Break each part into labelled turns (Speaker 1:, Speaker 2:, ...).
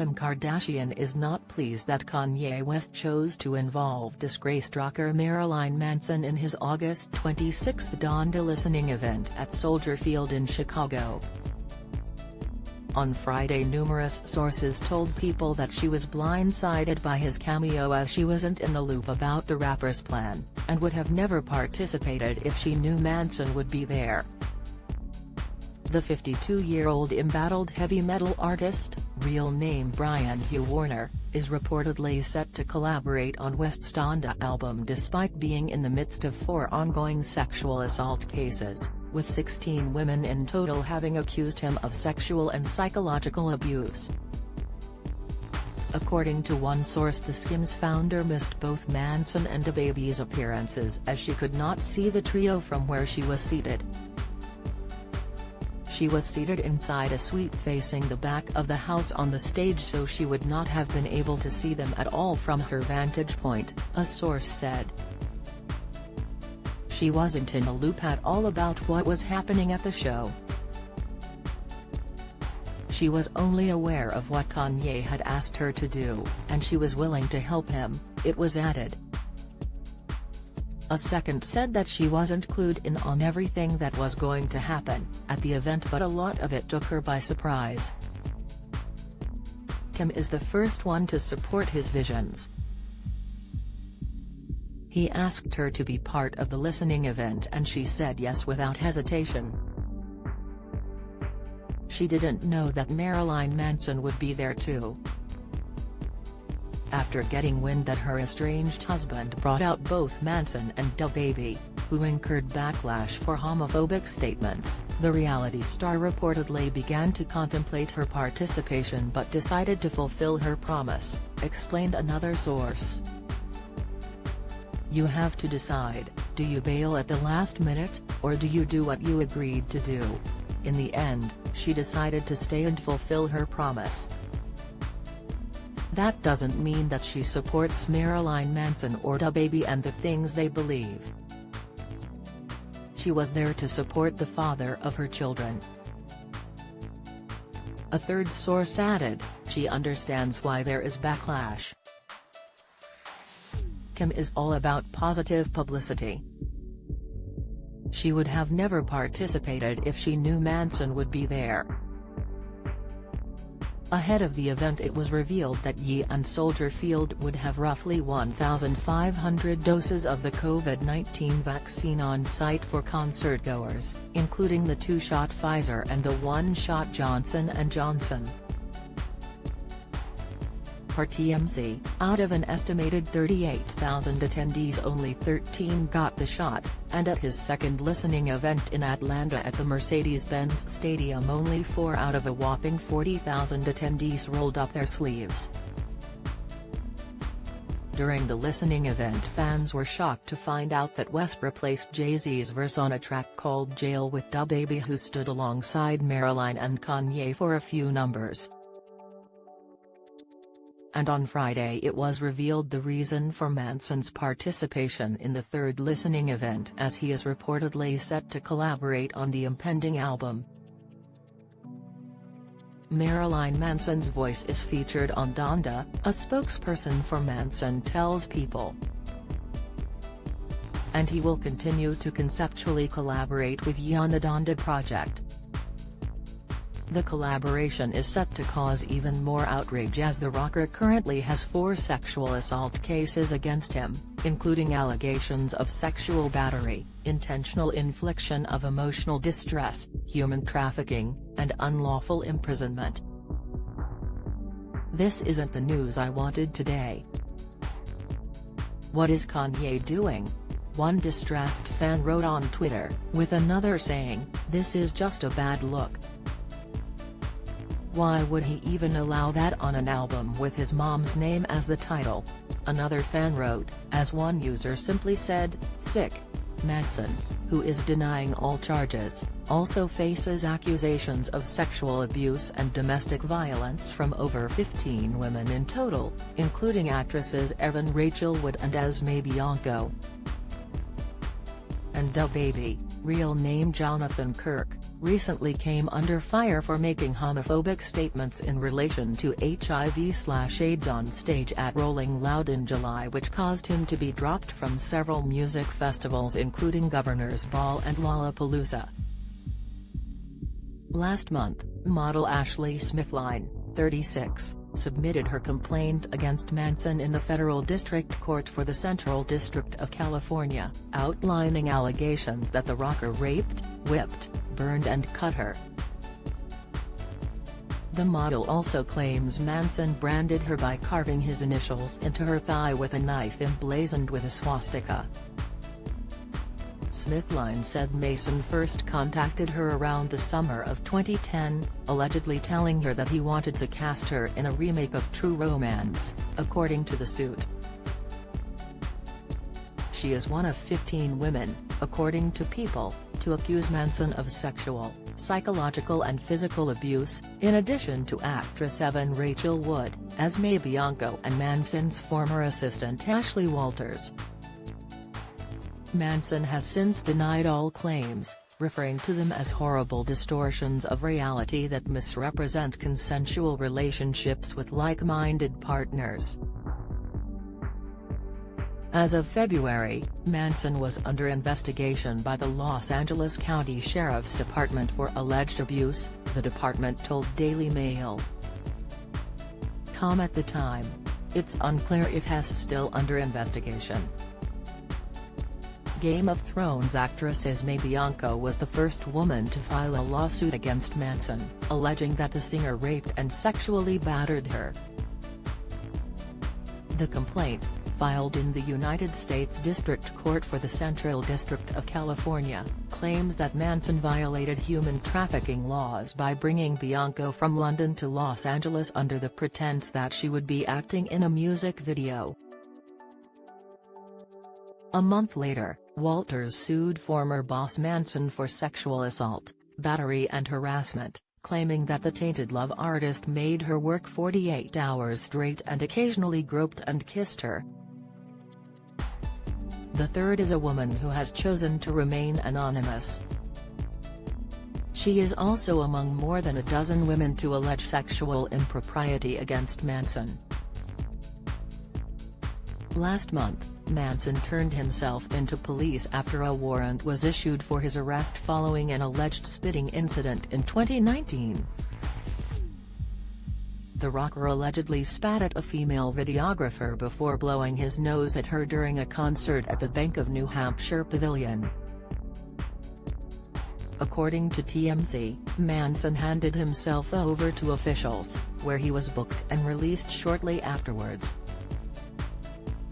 Speaker 1: Kim Kardashian is not pleased that Kanye West chose to involve disgraced rocker Marilyn Manson in his August 26 Donda listening event at Soldier Field in Chicago. On Friday, numerous sources told People that she was blindsided by his cameo, as she wasn't in the loop about the rapper's plan, and would have never participated if she knew Manson would be there. The 52-year-old embattled heavy metal artist, real name Brian Hugh Warner, is reportedly set to collaborate on West's Donda album despite being in the midst of 4 ongoing sexual assault cases, with 16 women in total having accused him of sexual and psychological abuse. According to one source, the Skims founder missed both Manson and DaBaby's appearances as she could not see the trio from where she was seated. She was seated inside a suite facing the back of the house on the stage, so she would not have been able to see them at all from her vantage point, a source said. She wasn't in a loop at all about what was happening at the show. She was only aware of what Kanye had asked her to do, and she was willing to help him, it was added. A second said that she wasn't clued in on everything that was going to happen at the event, but a lot of it took her by surprise. Kim is the first one to support his visions. He asked her to be part of the listening event and she said yes without hesitation. She didn't know that Marilyn Manson would be there too. After getting wind that her estranged husband brought out both Manson and DaBaby, who incurred backlash for homophobic statements, the reality star reportedly began to contemplate her participation but decided to fulfill her promise, explained another source. You have to decide, do you bail at the last minute, or do you do what you agreed to do? In the end, she decided to stay and fulfill her promise. That doesn't mean that she supports Marilyn Manson or DaBaby and the things they believe. She was there to support the father of her children. A third source added, she understands why there is backlash. Kim is all about positive publicity. She would have never participated if she knew Manson would be there. Ahead of the event, it was revealed that Ye and Soldier Field would have roughly 1,500 doses of the COVID-19 vaccine on site for concertgoers, including the 2-shot Pfizer and the 1-shot Johnson & Johnson. Per TMZ, out of an estimated 38,000 attendees, only 13 got the shot, and at his second listening event in Atlanta at the Mercedes-Benz Stadium, only 4 out of a whopping 40,000 attendees rolled up their sleeves. During the listening event, fans were shocked to find out that West replaced Jay-Z's verse on a track called Jail with DaBaby, who stood alongside Marilyn and Kanye for a few numbers. And on Friday it was revealed the reason for Manson's participation in the third listening event, as he is reportedly set to collaborate on the impending album. Marilyn Manson's voice is featured on Donda, a spokesperson for Manson tells People. And he will continue to conceptually collaborate with Ye on the Donda project. The collaboration is set to cause even more outrage, as the rocker currently has 4 sexual assault cases against him, including allegations of sexual battery, intentional infliction of emotional distress, human trafficking, and unlawful imprisonment. This isn't the news I wanted today. What is Kanye doing? One distressed fan wrote on Twitter, with another saying, "This is just a bad look. Why would he even allow that on an album with his mom's name as the title?" Another fan wrote, as one user simply said, "Sick." Manson, who is denying all charges, also faces accusations of sexual abuse and domestic violence from over 15 women in total, including actresses Evan Rachel Wood and Esme Bianco. And DaBaby, real name Jonathan Kirk, recently came under fire for making homophobic statements in relation to HIV/AIDS on stage at Rolling Loud in July, which caused him to be dropped from several music festivals including Governor's Ball and Lollapalooza. Last month, model Ashley Smithline, 36, submitted her complaint against Manson in the Federal District Court for the Central District of California, outlining allegations that the rocker raped, whipped, burned and cut her. The model also claims Manson branded her by carving his initials into her thigh with a knife emblazoned with a swastika. Smithline said Mason first contacted her around the summer of 2010, allegedly telling her that he wanted to cast her in a remake of True Romance, according to the suit. She is one of 15 women, according to People, to accuse Manson of sexual, psychological and physical abuse, in addition to actress Evan Rachel Wood, Esme Bianco and Manson's former assistant Ashley Walters. Manson has since denied all claims, referring to them as horrible distortions of reality that misrepresent consensual relationships with like-minded partners. As of February, Manson was under investigation by the Los Angeles County Sheriff's Department for alleged abuse, the department told Daily Mail. At the time, it's unclear if he is still under investigation. Game of Thrones actress Esme Bianco was the first woman to file a lawsuit against Manson, alleging that the singer raped and sexually battered her. The complaint, filed in the United States District Court for the Central District of California, claims that Manson violated human trafficking laws by bringing Bianco from London to Los Angeles under the pretense that she would be acting in a music video. A month later, Walters sued former boss Manson for sexual assault, battery and harassment, claiming that the tainted love artist made her work 48 hours straight and occasionally groped and kissed her. The third is a woman who has chosen to remain anonymous. She is also among more than a dozen women to allege sexual impropriety against Manson. Last month, Manson turned himself into police after a warrant was issued for his arrest following an alleged spitting incident in 2019. The rocker allegedly spat at a female videographer before blowing his nose at her during a concert at the Bank of New Hampshire Pavilion. According to TMZ, Manson handed himself over to officials, where he was booked and released shortly afterwards.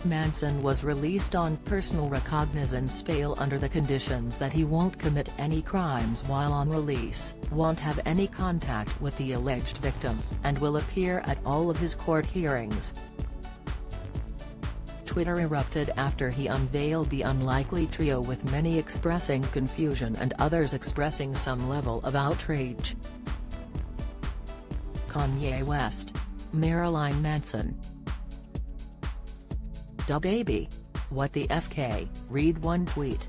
Speaker 1: Manson was released on personal recognizance bail under the conditions that he won't commit any crimes while on release, won't have any contact with the alleged victim, and will appear at all of his court hearings. Twitter erupted after he unveiled the unlikely trio, with many expressing confusion and others expressing some level of outrage. Kanye West, Marilyn Manson. "Da baby. What the FK," read one tweet.